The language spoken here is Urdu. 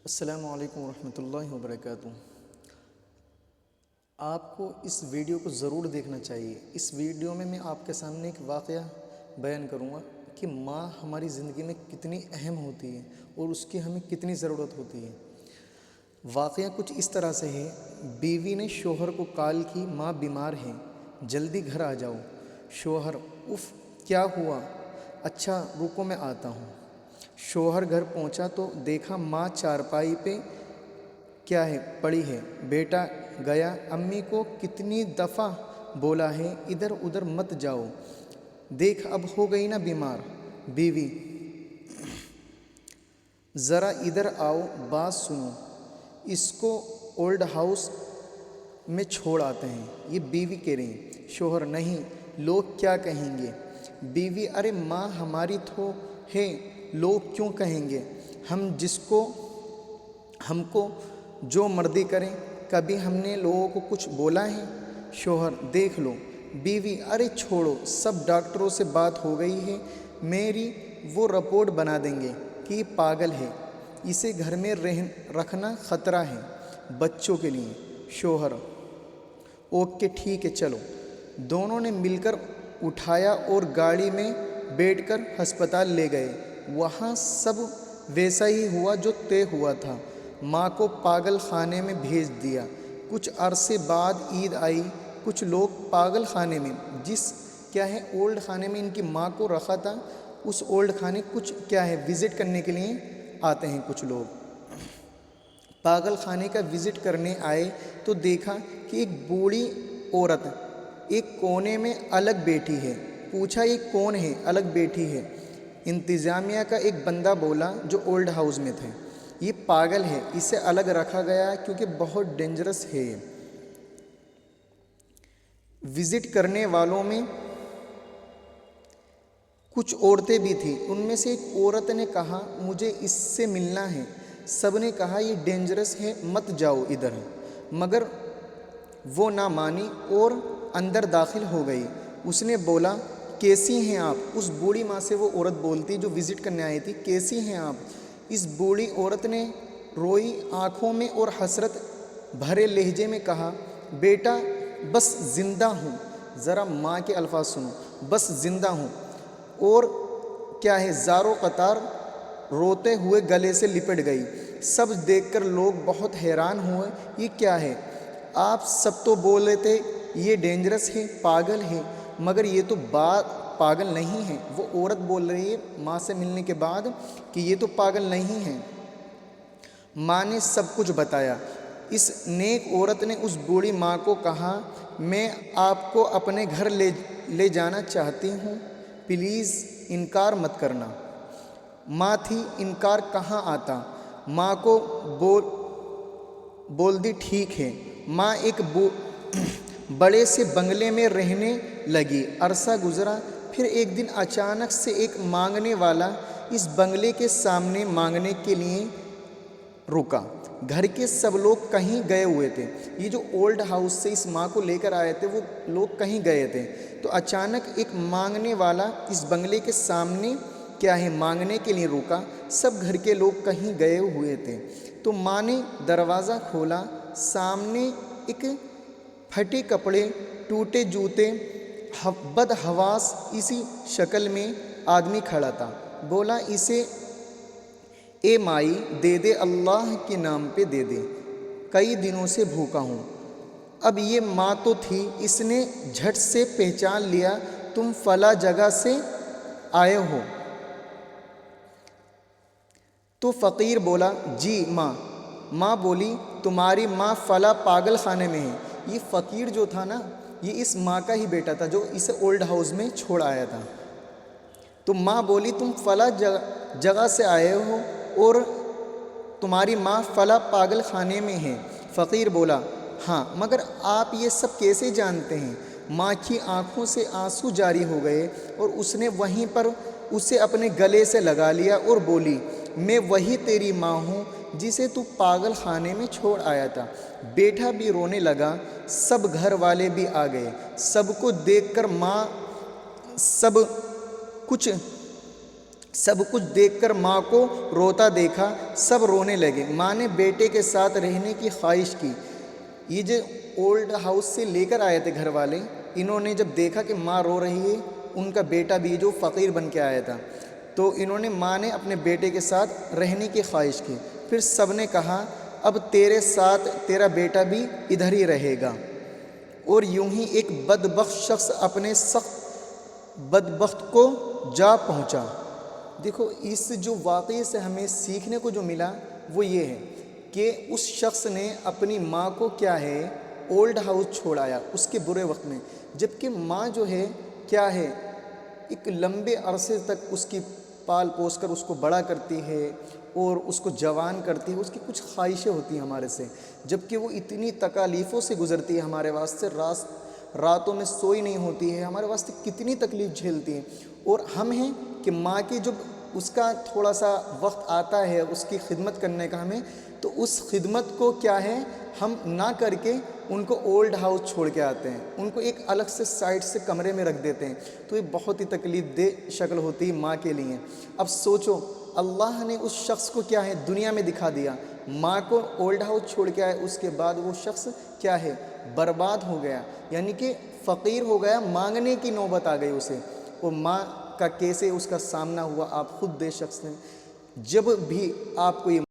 السلام علیکم ورحمۃ اللہ وبرکاتہ۔ آپ کو اس ویڈیو کو ضرور دیکھنا چاہیے۔ اس ویڈیو میں آپ کے سامنے ایک واقعہ بیان کروں گا کہ ماں ہماری زندگی میں کتنی اہم ہوتی ہے اور اس کی ہمیں کتنی ضرورت ہوتی ہے۔ واقعہ کچھ اس طرح سے ہے، بیوی نے شوہر کو کال کی، ماں بیمار ہے، جلدی گھر آ جاؤ۔ شوہر: اف، کیا ہوا؟ اچھا رکو میں آتا ہوں۔ شوہر گھر پہنچا تو دیکھا ماں چارپائی پہ پڑی ہے۔ بیٹا گیا، امی کو کتنی دفعہ بولا ہے ادھر ادھر مت جاؤ، دیکھ اب ہو گئی نا بیمار۔ بیوی: ذرا ادھر آؤ، بات سنو، اس کو اولڈ ہاؤس میں چھوڑ آتے ہیں۔ یہ بیوی کہہ رہی ہیں۔ شوہر: نہیں، لوگ کیا کہیں گے؟ بیوی: ارے ماں ہماری تو ہے، لوگ کیوں کہیں گے؟ ہم کو جو مرضی کریں، کبھی ہم نے لوگوں کو کچھ بولا ہے؟ شوہر: دیکھ لو۔ بیوی: ارے چھوڑو، سب ڈاکٹروں سے بات ہو گئی ہے، میری وہ رپورٹ بنا دیں گے کہ یہ پاگل ہے، اسے گھر میں رکھنا خطرہ ہے بچوں کے لیے۔ شوہر: اوکے ٹھیک ہے چلو۔ دونوں نے مل کر اٹھایا اور گاڑی میں بیٹھ کر ہسپتال لے گئے۔ وہاں سب ویسا ہی ہوا جو طے ہوا تھا، ماں کو پاگل خانے میں بھیج دیا۔ کچھ عرصے بعد عید آئی، کچھ لوگ پاگل خانے میں اولڈ خانے میں ان کی ماں کو رکھا تھا، اس اولڈ خانے کچھ وزٹ کرنے کے لیے آتے ہیں۔ کچھ لوگ پاگل خانے کا وزٹ کرنے آئے تو دیکھا کہ ایک بوڑھی عورت ایک کونے میں الگ بیٹھی ہے۔ پوچھا یہ کون ہے الگ بیٹھی ہے؟ انتظامیہ کا ایک بندہ بولا جو اولڈ ہاؤس میں تھے، یہ پاگل ہے، اسے الگ رکھا گیا کیونکہ بہت ڈینجرس ہے۔ وزٹ کرنے والوں میں کچھ عورتیں بھی تھیں، ان میں سے ایک عورت نے کہا مجھے اس سے ملنا ہے۔ سب نے کہا یہ ڈینجرس ہے، مت جاؤ ادھر، مگر وہ نہ مانی اور اندر داخل ہو گئی۔ اس نے بولا کیسی ہیں آپ؟ اس بوڑھی ماں سے وہ عورت بولتی جو وزٹ کرنے آئی تھی، کیسی ہیں آپ؟ اس بوڑھی عورت نے روئی آنکھوں میں اور حسرت بھرے لہجے میں کہا بیٹا بس زندہ ہوں۔ ذرا ماں کے الفاظ سنو، بس زندہ ہوں، اور زاروں قطار روتے ہوئے گلے سے لپٹ گئی۔ سب دیکھ کر لوگ بہت حیران ہوئے، یہ کیا ہے؟ آپ سب تو بول رہے تھے یہ ڈینجرس ہے، پاگل ہے، مگر یہ تو بات پاگل نہیں ہے۔ وہ عورت بول رہی ہے ماں سے ملنے کے بعد کہ یہ تو پاگل نہیں ہے۔ ماں نے سب کچھ بتایا۔ اس نیک عورت نے اس بوڑھی ماں کو کہا میں آپ کو اپنے گھر لے جانا چاہتی ہوں، پلیز انکار مت کرنا۔ ماں تھی، انکار کہاں آتا۔ ماں کو بول دی ٹھیک ہے۔ ماں ایک بڑے سے بنگلے میں رہنے لگی۔ عرصہ گزرا، پھر ایک دن اچانک سے ایک مانگنے والا اس بنگلے کے سامنے مانگنے کے لیے رکا۔ گھر کے سب لوگ کہیں گئے ہوئے تھے، یہ جو اولڈ ہاؤس سے اس ماں کو لے کر آئے تھے وہ لوگ کہیں گئے تھے، تو اچانک ایک مانگنے والا اس بنگلے کے سامنے مانگنے کے لیے رکا۔ سب گھر کے لوگ کہیں گئے ہوئے تھے، تو ماں نے دروازہ کھولا، سامنے ایک پھٹے کپڑے، ٹوٹے جوتے، بدحواس اسی شکل میں آدمی کھڑا تھا۔ بولا اسے اے مائی دے دے، اللہ کے نام پہ دے دے، کئی دنوں سے بھوکا ہوں۔ اب یہ ماں تو تھی، اس نے جھٹ سے پہچان لیا تم فلاں جگہ سے آئے ہو۔ تو فقیر بولا جی ماں۔ ماں بولی تمہاری ماں فلاں پاگل خانے میں ہے۔ یہ فقیر جو تھا نا، یہ اس ماں کا ہی بیٹا تھا جو اسے اولڈ ہاؤس میں چھوڑ آیا تھا۔ تو ماں بولی تم فلاں جگہ سے آئے ہو اور تمہاری ماں فلاں پاگل خانے میں ہے۔ فقیر بولا ہاں، مگر آپ یہ سب کیسے جانتے ہیں؟ ماں کی آنکھوں سے آنسو جاری ہو گئے اور اس نے وہیں پر اسے اپنے گلے سے لگا لیا اور بولی میں وہی تیری ماں ہوں جسے تو پاگل خانے میں چھوڑ آیا تھا۔ بیٹا بھی رونے لگا، سب گھر والے بھی آ گئے۔ سب کو دیکھ کر ماں سب کچھ سب کچھ دیکھ کر ماں کو روتا دیکھا، سب رونے لگے۔ ماں نے بیٹے کے ساتھ رہنے کی خواہش کی۔ یہ جو اولڈ ہاؤس سے لے کر آئے تھے گھر والے، انہوں نے جب دیکھا کہ ماں رو رہی ہے، ان کا بیٹا بھی جو فقیر بن کے آیا تھا، تو انہوں نے ماں نے اپنے بیٹے کے ساتھ رہنے کی خواہش کی۔ پھر سب نے کہا اب تیرے ساتھ تیرا بیٹا بھی ادھر ہی رہے گا۔ اور یوں ہی ایک بدبخت شخص اپنے سخت بدبخت کو جا پہنچا۔ دیکھو اس جو واقعے سے ہمیں سیکھنے کو جو ملا وہ یہ ہے کہ اس شخص نے اپنی ماں کو کیا ہے اولڈ ہاؤس چھوڑایا اس کے برے وقت میں، جبکہ ماں جو ہے کیا ہے ایک لمبے عرصے تک اس کی پال پوس کر اس کو بڑا کرتی ہے اور اس کو جوان کرتی ہے، اس کی کچھ خواہشیں ہوتی ہیں ہمارے سے، جبکہ وہ اتنی تکالیفوں سے گزرتی ہے ہمارے واسطے، راتوں میں سوئی نہیں ہوتی ہے، ہمارے واسطے کتنی تکلیف جھیلتی ہے، اور ہم ہیں کہ ماں کی جب اس کا تھوڑا سا وقت آتا ہے اس کی خدمت کرنے کا ہمیں، تو اس خدمت کو کیا ہے ہم نہ کر کے ان کو اولڈ ہاؤس چھوڑ کے آتے ہیں، ان کو ایک الگ سے سائڈ سے کمرے میں رکھ دیتے ہیں، تو یہ بہت ہی تکلیف دہ شکل ہوتی ہے ماں کے لیے۔ اب سوچو اللہ نے اس شخص کو کیا ہے دنیا میں دکھا دیا، ماں کو اولڈ ہاؤس چھوڑ کے آئے، اس کے بعد وہ شخص کیا ہے برباد ہو گیا، یعنی کہ فقیر ہو گیا، مانگنے کی نوبت آ گئی اسے، اور ماں کا کیسے اس کا سامنا ہوا آپ خود دے شخص نے۔ جب بھی آپ کو یہ